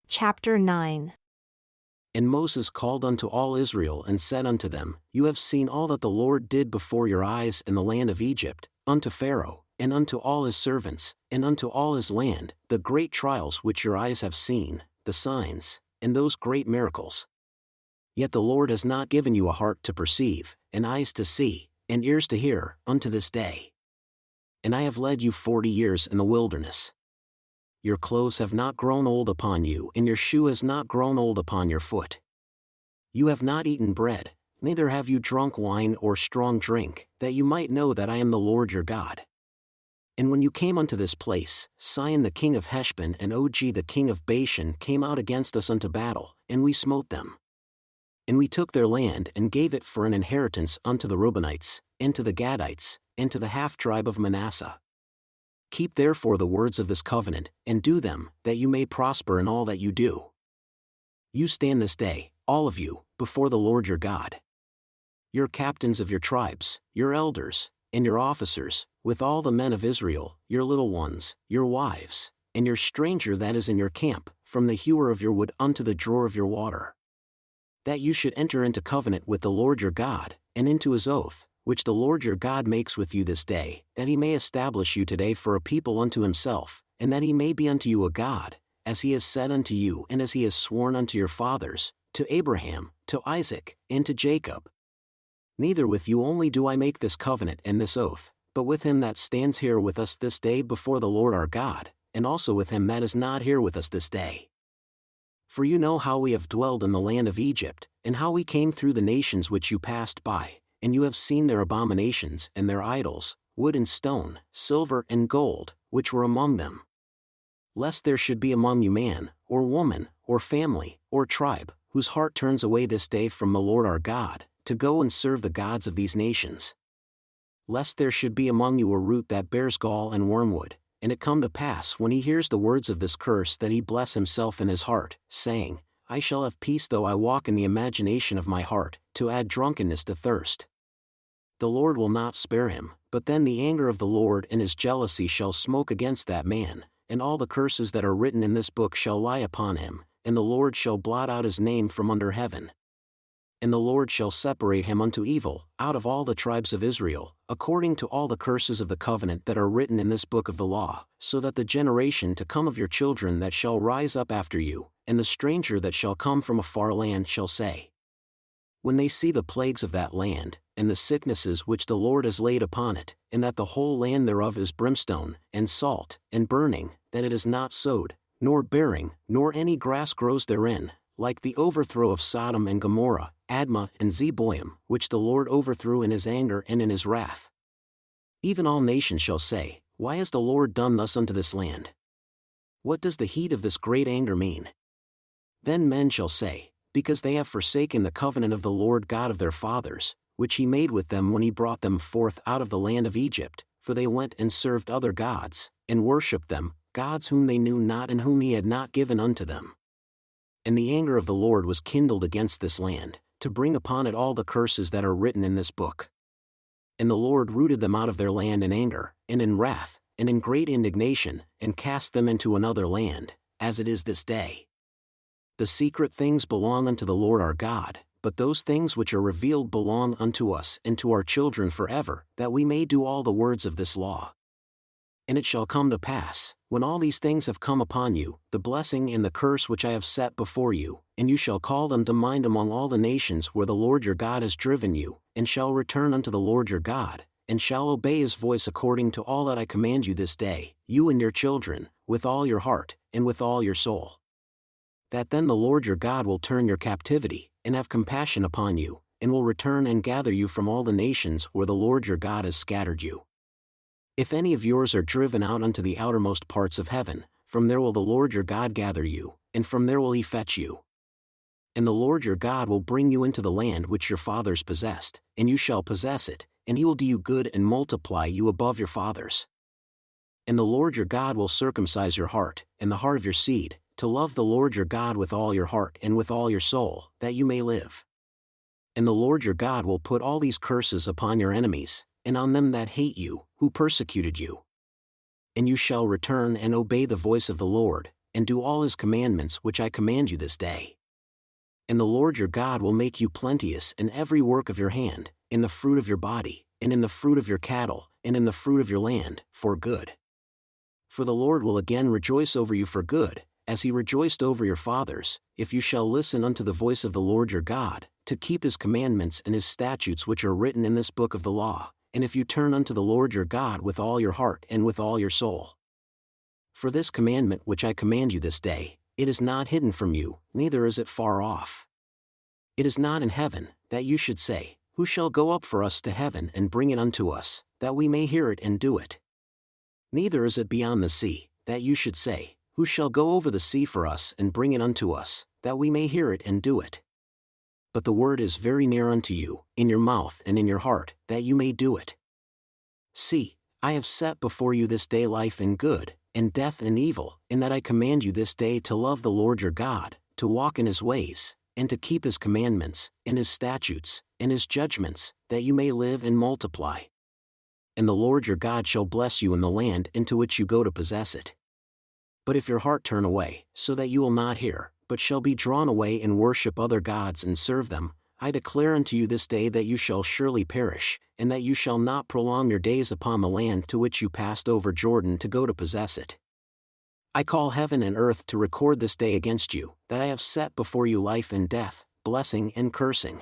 Chapter 9. And Moses called unto all Israel and said unto them, You have seen all that the Lord did before your eyes in the land of Egypt, unto Pharaoh, and unto all his servants, and unto all his land, the great trials which your eyes have seen, the signs, and those great miracles. Yet the Lord has not given you a heart to perceive, and eyes to see, and ears to hear, unto this day. And I have led you 40 years in the wilderness. Your clothes have not grown old upon you, and your shoe has not grown old upon your foot. You have not eaten bread, neither have you drunk wine or strong drink, that you might know that I am the Lord your God. And when you came unto this place, Sihon the king of Heshbon and Og the king of Bashan came out against us unto battle, and we smote them. And we took their land and gave it for an inheritance unto the Reubenites, and to the Gadites, and to the half-tribe of Manasseh. Keep therefore the words of this covenant, and do them, that you may prosper in all that you do. You stand this day, all of you, before the Lord your God. Your captains of your tribes, your elders, and your officers, with all the men of Israel, your little ones, your wives, and your stranger that is in your camp, from the hewer of your wood unto the drawer of your water. That you should enter into covenant with the Lord your God, and into his oath, which the Lord your God makes with you this day, that he may establish you today for a people unto himself, and that he may be unto you a God, as he has said unto you and as he has sworn unto your fathers, to Abraham, to Isaac, and to Jacob. Neither with you only do I make this covenant and this oath, but with him that stands here with us this day before the Lord our God, and also with him that is not here with us this day. For you know how we have dwelled in the land of Egypt, and how we came through the nations which you passed by, and you have seen their abominations and their idols, wood and stone, silver and gold, which were among them. Lest there should be among you man, or woman, or family, or tribe, whose heart turns away this day from the Lord our God, to go and serve the gods of these nations. Lest there should be among you a root that bears gall and wormwood, and it come to pass when he hears the words of this curse that he bless himself in his heart, saying, I shall have peace though I walk in the imagination of my heart, to add drunkenness to thirst. The Lord will not spare him, but then the anger of the Lord and his jealousy shall smoke against that man, and all the curses that are written in this book shall lie upon him, and the Lord shall blot out his name from under heaven. And the Lord shall separate him unto evil, out of all the tribes of Israel, according to all the curses of the covenant that are written in this book of the law, so that the generation to come of your children that shall rise up after you, and the stranger that shall come from a far land shall say, when they see the plagues of that land, and the sicknesses which the Lord has laid upon it, and that the whole land thereof is brimstone, and salt, and burning, that it is not sowed, nor bearing, nor any grass grows therein, like the overthrow of Sodom and Gomorrah, Admah and Zeboim, which the Lord overthrew in his anger and in his wrath. Even all nations shall say, Why has the Lord done thus unto this land? What does the heat of this great anger mean? Then men shall say, Because they have forsaken the covenant of the Lord God of their fathers, which he made with them when he brought them forth out of the land of Egypt, for they went and served other gods, and worshipped them, gods whom they knew not and whom he had not given unto them. And the anger of the Lord was kindled against this land, to bring upon it all the curses that are written in this book. And the Lord rooted them out of their land in anger, and in wrath, and in great indignation, and cast them into another land, as it is this day. The secret things belong unto the Lord our God, but those things which are revealed belong unto us and to our children forever, that we may do all the words of this law. And it shall come to pass, when all these things have come upon you, the blessing and the curse which I have set before you, and you shall call them to mind among all the nations where the Lord your God has driven you, and shall return unto the Lord your God, and shall obey his voice according to all that I command you this day, you and your children, with all your heart, and with all your soul. That then the Lord your God will turn your captivity, and have compassion upon you, and will return and gather you from all the nations where the Lord your God has scattered you. If any of yours are driven out unto the outermost parts of heaven, from there will the Lord your God gather you, and from there will he fetch you. And the Lord your God will bring you into the land which your fathers possessed, and you shall possess it, and he will do you good and multiply you above your fathers. And the Lord your God will circumcise your heart, and the heart of your seed, to love the Lord your God with all your heart and with all your soul, that you may live. And the Lord your God will put all these curses upon your enemies, and on them that hate you, who persecuted you. And you shall return and obey the voice of the Lord, and do all his commandments which I command you this day. And the Lord your God will make you plenteous in every work of your hand, in the fruit of your body, and in the fruit of your cattle, and in the fruit of your land, for good. For the Lord will again rejoice over you for good, as he rejoiced over your fathers, if you shall listen unto the voice of the Lord your God, to keep his commandments and his statutes which are written in this book of the law, and if you turn unto the Lord your God with all your heart and with all your soul. For this commandment which I command you this day, it is not hidden from you, neither is it far off. It is not in heaven, that you should say, Who shall go up for us to heaven and bring it unto us, that we may hear it and do it? Neither is it beyond the sea, that you should say, Who shall go over the sea for us and bring it unto us, that we may hear it and do it? But the word is very near unto you, in your mouth and in your heart, that you may do it. See, I have set before you this day life and good, and death and evil, in that I command you this day to love the Lord your God, to walk in his ways, and to keep his commandments, and his statutes, and his judgments, that you may live and multiply. And the Lord your God shall bless you in the land into which you go to possess it. But if your heart turn away, so that you will not hear, but shall be drawn away and worship other gods and serve them, I declare unto you this day that you shall surely perish, and that you shall not prolong your days upon the land to which you passed over Jordan to go to possess it. I call heaven and earth to record this day against you, that I have set before you life and death, blessing and cursing.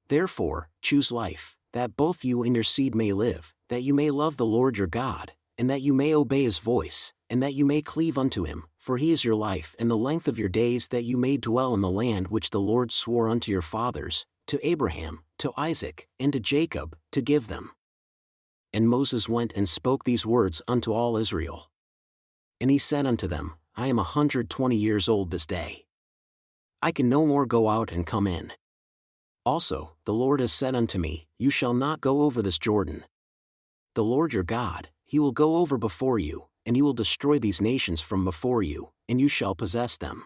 Therefore, choose life, that both you and your seed may live, that you may love the Lord your God, and that you may obey his voice, and that you may cleave unto him, for he is your life and the length of your days, that you may dwell in the land which the Lord swore unto your fathers, to Abraham, to Isaac, and to Jacob, to give them. And Moses went and spoke these words unto all Israel. And he said unto them, I am 120 years old this day. I can no more go out and come in. Also, the Lord has said unto me, You shall not go over this Jordan. The Lord your God, he will go over before you, and he will destroy these nations from before you, and you shall possess them.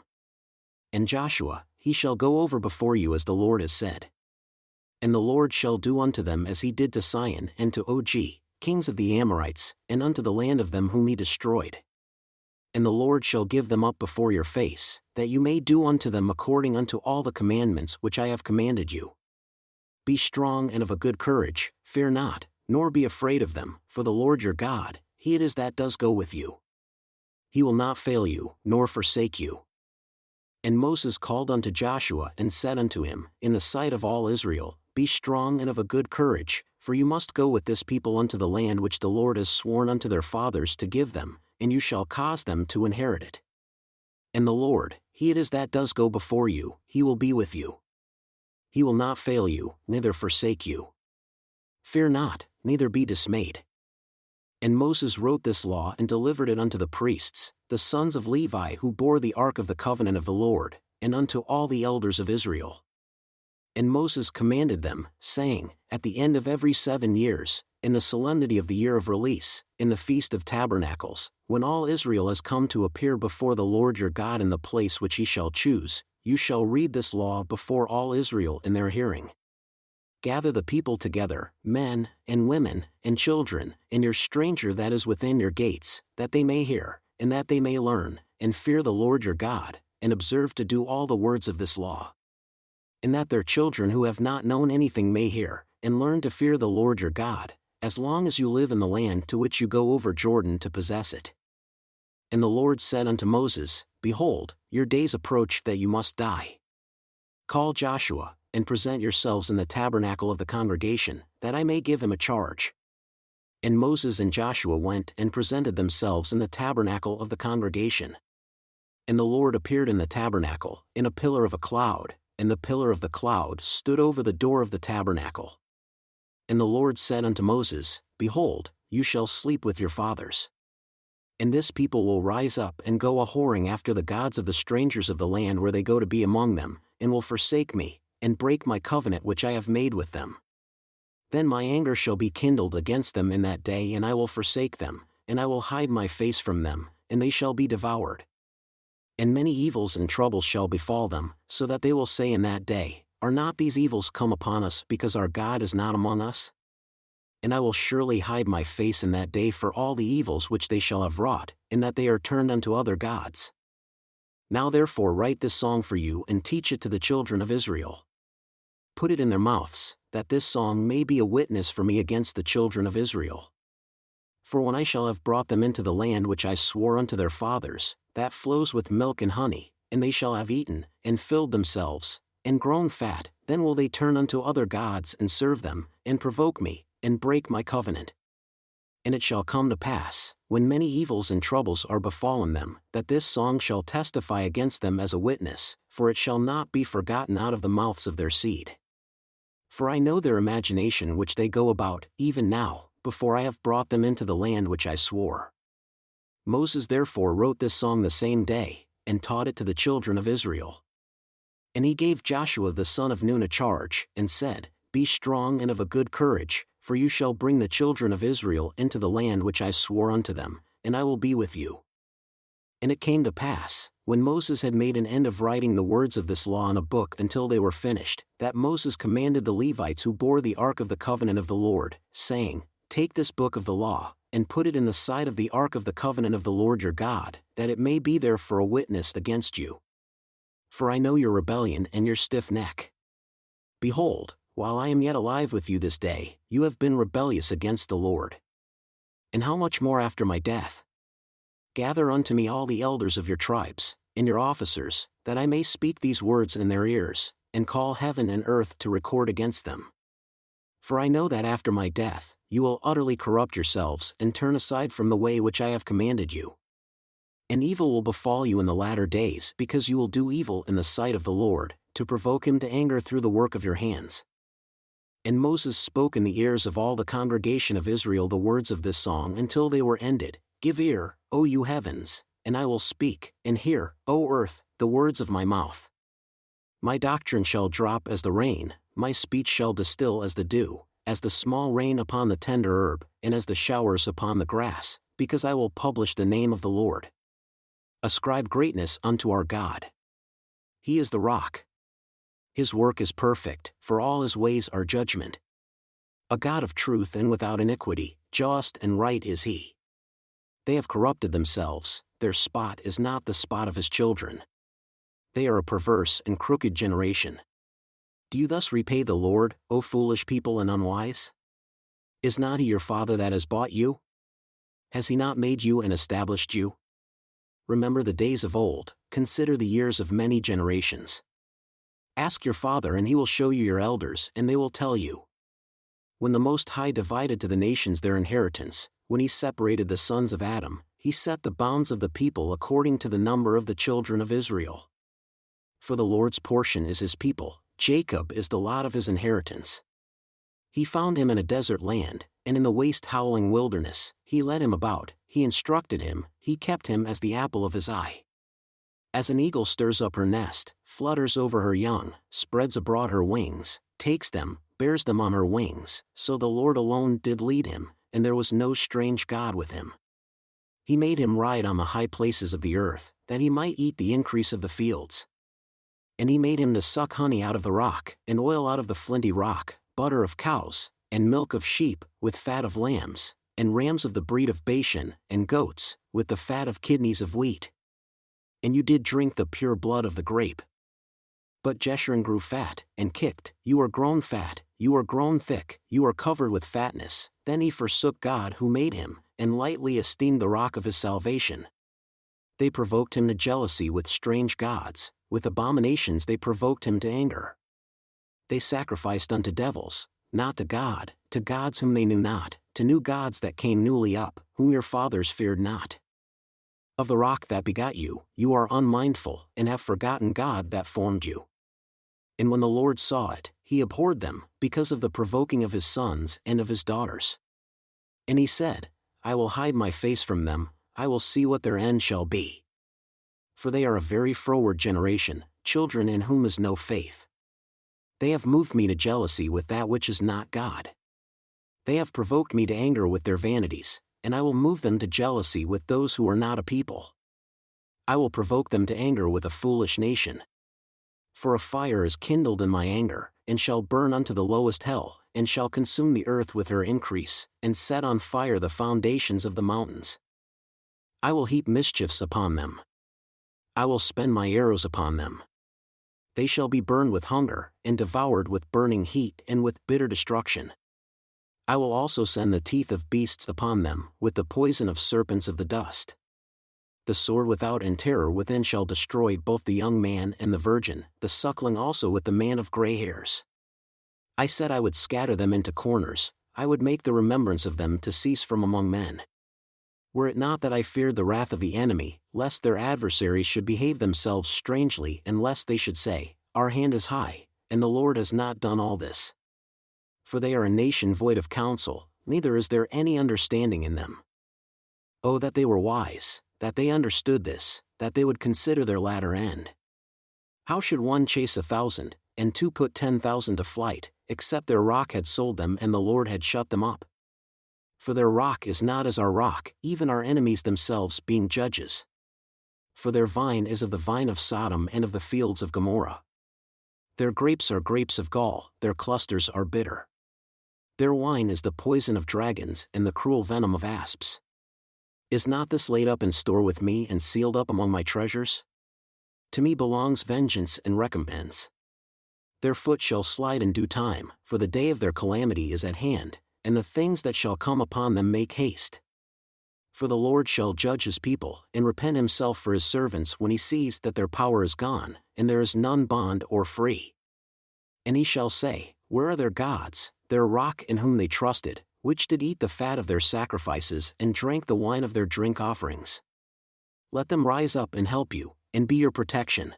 And Joshua, he shall go over before you as the Lord has said. And the Lord shall do unto them as he did to Sihon and to Og, kings of the Amorites, and unto the land of them whom he destroyed. And the Lord shall give them up before your face, that you may do unto them according unto all the commandments which I have commanded you. Be strong and of a good courage, fear not, nor be afraid of them, for the Lord your God, he it is that does go with you. He will not fail you, nor forsake you. And Moses called unto Joshua and said unto him, in the sight of all Israel, Be strong and of a good courage, for you must go with this people unto the land which the Lord has sworn unto their fathers to give them, and you shall cause them to inherit it. And the Lord, he it is that does go before you, he will be with you. He will not fail you, neither forsake you. Fear not, neither be dismayed. And Moses wrote this law and delivered it unto the priests, the sons of Levi who bore the ark of the covenant of the Lord, and unto all the elders of Israel. And Moses commanded them, saying, At the end of every 7 years, in the solemnity of the year of release, in the feast of tabernacles, when all Israel has come to appear before the Lord your God in the place which he shall choose, you shall read this law before all Israel in their hearing. Gather the people together, men, and women, and children, and your stranger that is within your gates, that they may hear, and that they may learn, and fear the Lord your God, and observe to do all the words of this law. And that their children who have not known anything may hear, and learn to fear the Lord your God, as long as you live in the land to which you go over Jordan to possess it. And the Lord said unto Moses, Behold, your days approach that you must die. Call Joshua, and present yourselves in the tabernacle of the congregation, that I may give him a charge. And Moses and Joshua went and presented themselves in the tabernacle of the congregation. And the Lord appeared in the tabernacle, in a pillar of a cloud, and the pillar of the cloud stood over the door of the tabernacle. And the Lord said unto Moses, Behold, you shall sleep with your fathers. And this people will rise up and go a-whoring after the gods of the strangers of the land where they go to be among them, and will forsake me, and break my covenant which I have made with them. Then my anger shall be kindled against them in that day, and I will forsake them, and I will hide my face from them, and they shall be devoured. And many evils and troubles shall befall them, so that they will say in that day, Are not these evils come upon us because our God is not among us? And I will surely hide my face in that day for all the evils which they shall have wrought, in that they are turned unto other gods. Now therefore write this song for you and teach it to the children of Israel. Put it in their mouths, that this song may be a witness for me against the children of Israel. For when I shall have brought them into the land which I swore unto their fathers, that flows with milk and honey, and they shall have eaten, and filled themselves, and grown fat, then will they turn unto other gods and serve them, and provoke me, and break my covenant. And it shall come to pass, when many evils and troubles are befallen them, that this song shall testify against them as a witness, for it shall not be forgotten out of the mouths of their seed. For I know their imagination which they go about, even now, before I have brought them into the land which I swore. Moses therefore wrote this song the same day, and taught it to the children of Israel. And he gave Joshua the son of Nun a charge, and said, Be strong and of a good courage, for you shall bring the children of Israel into the land which I swore unto them, and I will be with you. And it came to pass, when Moses had made an end of writing the words of this law in a book until they were finished, that Moses commanded the Levites who bore the ark of the covenant of the Lord, saying, Take this book of the law, and put it in the side of the ark of the covenant of the Lord your God, that it may be there for a witness against you. For I know your rebellion and your stiff neck. Behold, while I am yet alive with you this day, you have been rebellious against the Lord. And how much more after my death? Gather unto me all the elders of your tribes, and your officers, that I may speak these words in their ears, and call heaven and earth to record against them. For I know that after my death, you will utterly corrupt yourselves and turn aside from the way which I have commanded you. And evil will befall you in the latter days because you will do evil in the sight of the Lord, to provoke him to anger through the work of your hands. And Moses spoke in the ears of all the congregation of Israel the words of this song until they were ended. Give ear, O you heavens, and I will speak, and hear, O earth, the words of my mouth. My doctrine shall drop as the rain, my speech shall distill as the dew, as the small rain upon the tender herb, and as the showers upon the grass, because I will publish the name of the Lord. Ascribe greatness unto our God. He is the rock. His work is perfect, for all his ways are judgment. A God of truth and without iniquity, just and right is he. They have corrupted themselves, their spot is not the spot of his children. They are a perverse and crooked generation. Do you thus repay the Lord, O foolish people and unwise? Is not he your father that has bought you? Has he not made you and established you? Remember the days of old, consider the years of many generations. Ask your father and he will show you your elders, and they will tell you. When the Most High divided to the nations their inheritance, when he separated the sons of Adam, he set the bounds of the people according to the number of the children of Israel. For the Lord's portion is his people, Jacob is the lot of his inheritance. He found him in a desert land, and in the waste howling wilderness, he led him about, he instructed him, he kept him as the apple of his eye. As an eagle stirs up her nest, flutters over her young, spreads abroad her wings, takes them, bears them on her wings, so the Lord alone did lead him, and there was no strange God with him. He made him ride on the high places of the earth, that he might eat the increase of the fields. And he made him to suck honey out of the rock, and oil out of the flinty rock, butter of cows, and milk of sheep, with fat of lambs, and rams of the breed of Bashan, and goats, with the fat of kidneys of wheat. And you did drink the pure blood of the grape. But Jeshurun grew fat, and kicked, You are grown fat, you are grown thick, you are covered with fatness. Then he forsook God who made him, and lightly esteemed the rock of his salvation. They provoked him to jealousy with strange gods, with abominations they provoked him to anger. They sacrificed unto devils, not to God, to gods whom they knew not, to new gods that came newly up, whom your fathers feared not. Of the rock that begot you, you are unmindful, and have forgotten God that formed you. And when the Lord saw it, he abhorred them, because of the provoking of his sons and of his daughters. And he said, I will hide my face from them, I will see what their end shall be. For they are a very froward generation, children in whom is no faith. They have moved me to jealousy with that which is not God. They have provoked me to anger with their vanities, and I will move them to jealousy with those who are not a people. I will provoke them to anger with a foolish nation. For a fire is kindled in my anger, and shall burn unto the lowest hell, and shall consume the earth with her increase, and set on fire the foundations of the mountains. I will heap mischiefs upon them. I will spend my arrows upon them. They shall be burned with hunger, and devoured with burning heat and with bitter destruction. I will also send the teeth of beasts upon them, with the poison of serpents of the dust. The sword without and terror within shall destroy both the young man and the virgin, the suckling also with the man of gray hairs. I said I would scatter them into corners, I would make the remembrance of them to cease from among men. Were it not that I feared the wrath of the enemy, lest their adversaries should behave themselves strangely, and lest they should say, Our hand is high, and the Lord has not done all this. For they are a nation void of counsel, neither is there any understanding in them. Oh, that they were wise, that they understood this, that they would consider their latter end. How should one chase 1,000, and two put 10,000 to flight, except their rock had sold them and the Lord had shut them up? For their rock is not as our rock, even our enemies themselves being judges. For their vine is of the vine of Sodom and of the fields of Gomorrah. Their grapes are grapes of gall, their clusters are bitter. Their wine is the poison of dragons and the cruel venom of asps. Is not this laid up in store with me and sealed up among my treasures? To me belongs vengeance and recompense. Their foot shall slide in due time, for the day of their calamity is at hand, and the things that shall come upon them make haste. For the Lord shall judge his people, and repent himself for his servants when he sees that their power is gone, and there is none bond or free. And he shall say, Where are their gods, their rock in whom they trusted, which did eat the fat of their sacrifices and drank the wine of their drink offerings? Let them rise up and help you, and be your protection.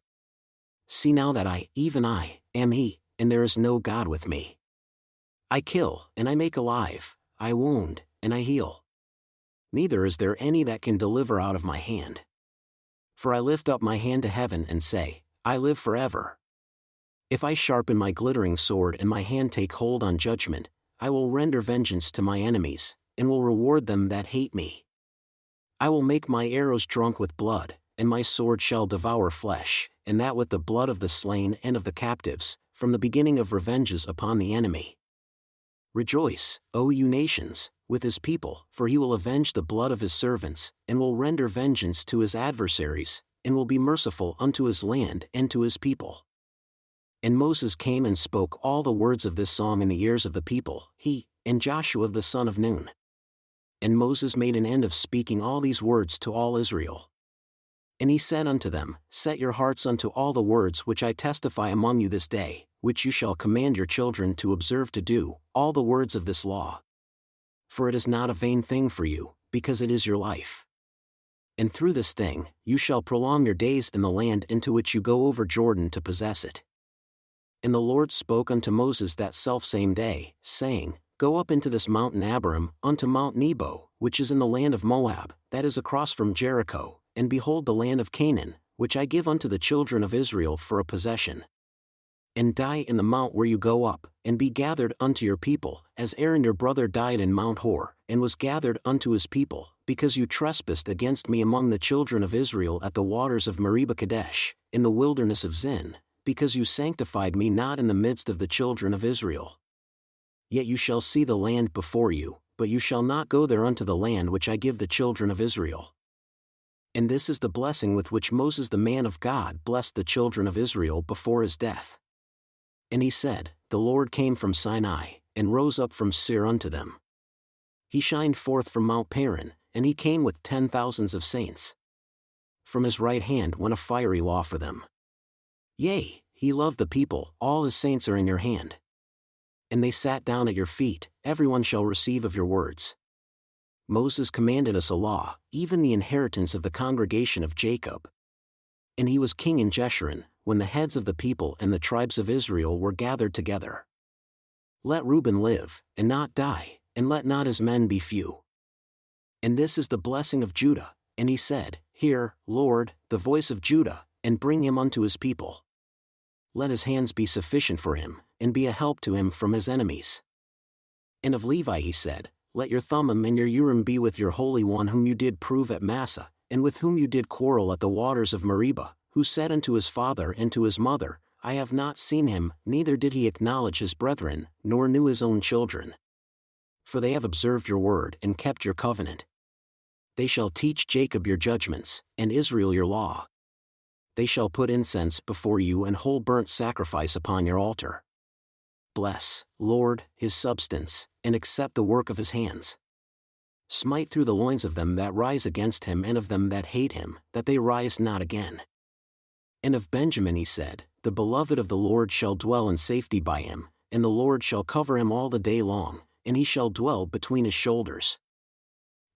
See now that I, even I, am he, and there is no God with me. I kill, and I make alive, I wound, and I heal. Neither is there any that can deliver out of my hand. For I lift up my hand to heaven and say, I live forever. If I sharpen my glittering sword and my hand take hold on judgment, I will render vengeance to my enemies, and will reward them that hate me. I will make my arrows drunk with blood, and my sword shall devour flesh, and that with the blood of the slain and of the captives, from the beginning of revenges upon the enemy. Rejoice, O you nations, with his people, for he will avenge the blood of his servants, and will render vengeance to his adversaries, and will be merciful unto his land and to his people. And Moses came and spoke all the words of this song in the ears of the people, he, and Joshua the son of Nun. And Moses made an end of speaking all these words to all Israel. And he said unto them, Set your hearts unto all the words which I testify among you this day, which you shall command your children to observe to do, all the words of this law. For it is not a vain thing for you, because it is your life. And through this thing, you shall prolong your days in the land into which you go over Jordan to possess it. And the Lord spoke unto Moses that selfsame day, saying, Go up into this mountain Abiram, unto Mount Nebo, which is in the land of Moab, that is across from Jericho, and behold the land of Canaan, which I give unto the children of Israel for a possession. And die in the mount where you go up, and be gathered unto your people, as Aaron your brother died in Mount Hor, and was gathered unto his people, because you trespassed against me among the children of Israel at the waters of Meribah Kadesh, in the wilderness of Zin, because you sanctified me not in the midst of the children of Israel. Yet you shall see the land before you, but you shall not go there unto the land which I give the children of Israel. And this is the blessing with which Moses the man of God blessed the children of Israel before his death. And he said, The Lord came from Sinai, and rose up from Seir unto them. He shined forth from Mount Paran, and he came with 10,000s of saints. From his right hand went a fiery law for them. Yea, he loved the people, all his saints are in your hand. And they sat down at your feet, everyone shall receive of your words. Moses commanded us a law, even the inheritance of the congregation of Jacob. And he was king in Jeshurun, when the heads of the people and the tribes of Israel were gathered together. Let Reuben live, and not die, and let not his men be few. And this is the blessing of Judah, and he said, Hear, Lord, the voice of Judah, and bring him unto his people. Let his hands be sufficient for him, and be a help to him from his enemies. And of Levi he said, Let your Thummim and your Urim be with your Holy One whom you did prove at Massah, and with whom you did quarrel at the waters of Meribah, who said unto his father and to his mother, I have not seen him, neither did he acknowledge his brethren, nor knew his own children. For they have observed your word and kept your covenant. They shall teach Jacob your judgments, and Israel your law. they shall put incense before you and whole burnt sacrifice upon your altar. Bless, Lord, his substance, and accept the work of his hands. Smite through the loins of them that rise against him and of them that hate him, that they rise not again. And of Benjamin he said, The beloved of the Lord shall dwell in safety by him, and the Lord shall cover him all the day long, and he shall dwell between his shoulders.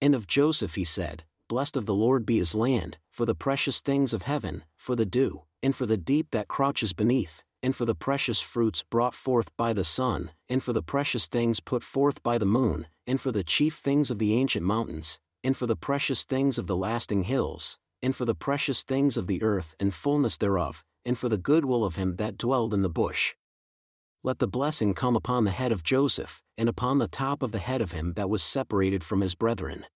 And of Joseph he said, Blessed of the Lord be his land, for the precious things of heaven, for the dew, and for the deep that crouches beneath, and for the precious fruits brought forth by the sun, and for the precious things put forth by the moon, and for the chief things of the ancient mountains, and for the precious things of the lasting hills, and for the precious things of the earth and fullness thereof, and for the goodwill of him that dwelled in the bush. Let the blessing come upon the head of Joseph, and upon the top of the head of him that was separated from his brethren.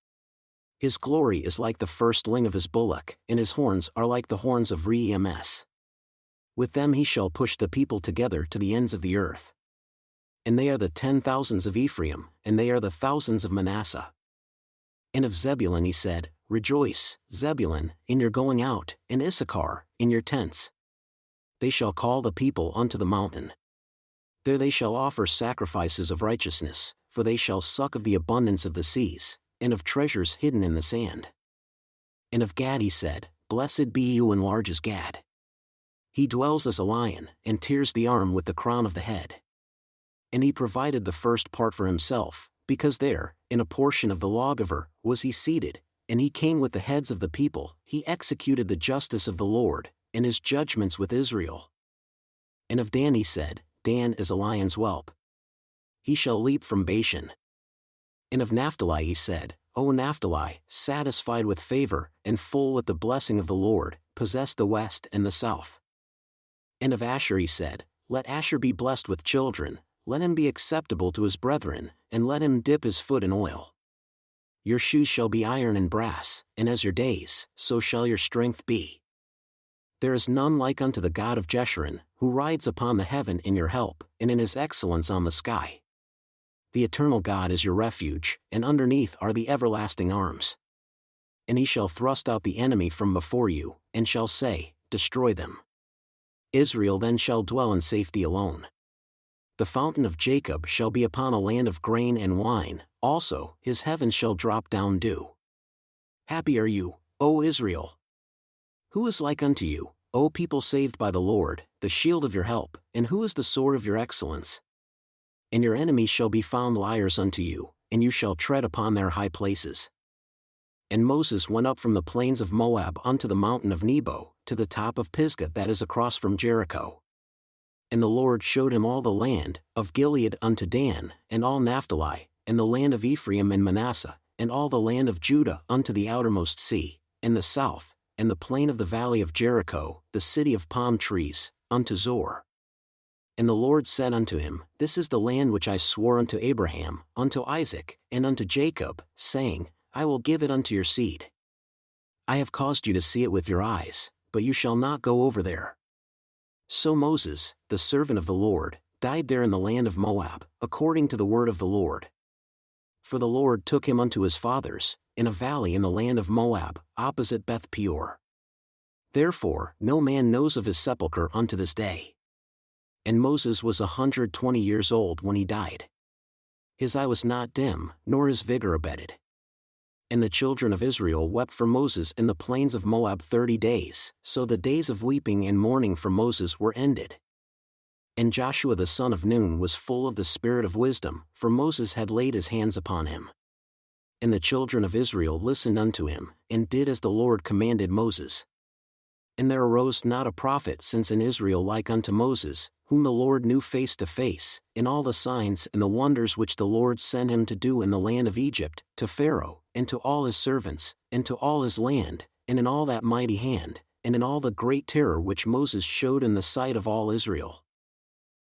His glory is like the firstling of his bullock, and his horns are like the horns of Rems. With them he shall push the people together to the ends of the earth. And they are the 10,000s of Ephraim, and they are the thousands of Manasseh. And of Zebulun he said, Rejoice, Zebulun, in your going out, and Issachar, in your tents. They shall call the people unto the mountain. There they shall offer sacrifices of righteousness, for they shall suck of the abundance of the seas, and of treasures hidden in the sand. And of Gad he said, Blessed be you enlarges Gad. He dwells as a lion, and tears the arm with the crown of the head. And he provided the first part for himself, because there, in a portion of the lawgiver, was he seated, and he came with the heads of the people, he executed the justice of the Lord, and his judgments with Israel. And of Dan he said, Dan is a lion's whelp. He shall leap from Bashan. And of Naphtali he said, O Naphtali, satisfied with favor, and full with the blessing of the Lord, possess the west and the south. And of Asher he said, Let Asher be blessed with children, let him be acceptable to his brethren, and let him dip his foot in oil. Your shoes shall be iron and brass, and as your days, so shall your strength be. There is none like unto the God of Jeshurun, who rides upon the heaven in your help, and in his excellence on the sky. The eternal God is your refuge, and underneath are the everlasting arms. And he shall thrust out the enemy from before you, and shall say, Destroy them. Israel then shall dwell in safety alone. The fountain of Jacob shall be upon a land of grain and wine, also his heavens shall drop down dew. Happy are you, O Israel! Who is like unto you, O people saved by the Lord, the shield of your help, and who is the sword of your excellence? And your enemies shall be found liars unto you, and you shall tread upon their high places. And Moses went up from the plains of Moab unto the mountain of Nebo, to the top of Pisgah that is across from Jericho. And the Lord showed him all the land, of Gilead unto Dan, and all Naphtali, and the land of Ephraim and Manasseh, and all the land of Judah unto the outermost sea, and the south, and the plain of the valley of Jericho, the city of palm trees, unto Zor. And the Lord said unto him, This is the land which I swore unto Abraham, unto Isaac, and unto Jacob, saying, I will give it unto your seed. I have caused you to see it with your eyes, but you shall not go over there. So Moses, the servant of the Lord, died there in the land of Moab, according to the word of the Lord. For the Lord took him unto his fathers, in a valley in the land of Moab, opposite Beth Peor. Therefore no man knows of his sepulchre unto this day. And Moses was 120 years old when he died. His eye was not dim, nor his vigor abated. And the children of Israel wept for Moses in the plains of Moab 30 days, so the days of weeping and mourning for Moses were ended. And Joshua the son of Nun was full of the spirit of wisdom, for Moses had laid his hands upon him. And the children of Israel listened unto him, and did as the Lord commanded Moses. And there arose not a prophet since in Israel like unto Moses, whom the Lord knew face to face, in all the signs and the wonders which the Lord sent him to do in the land of Egypt, to Pharaoh, and to all his servants, and to all his land, and in all that mighty hand, and in all the great terror which Moses showed in the sight of all Israel.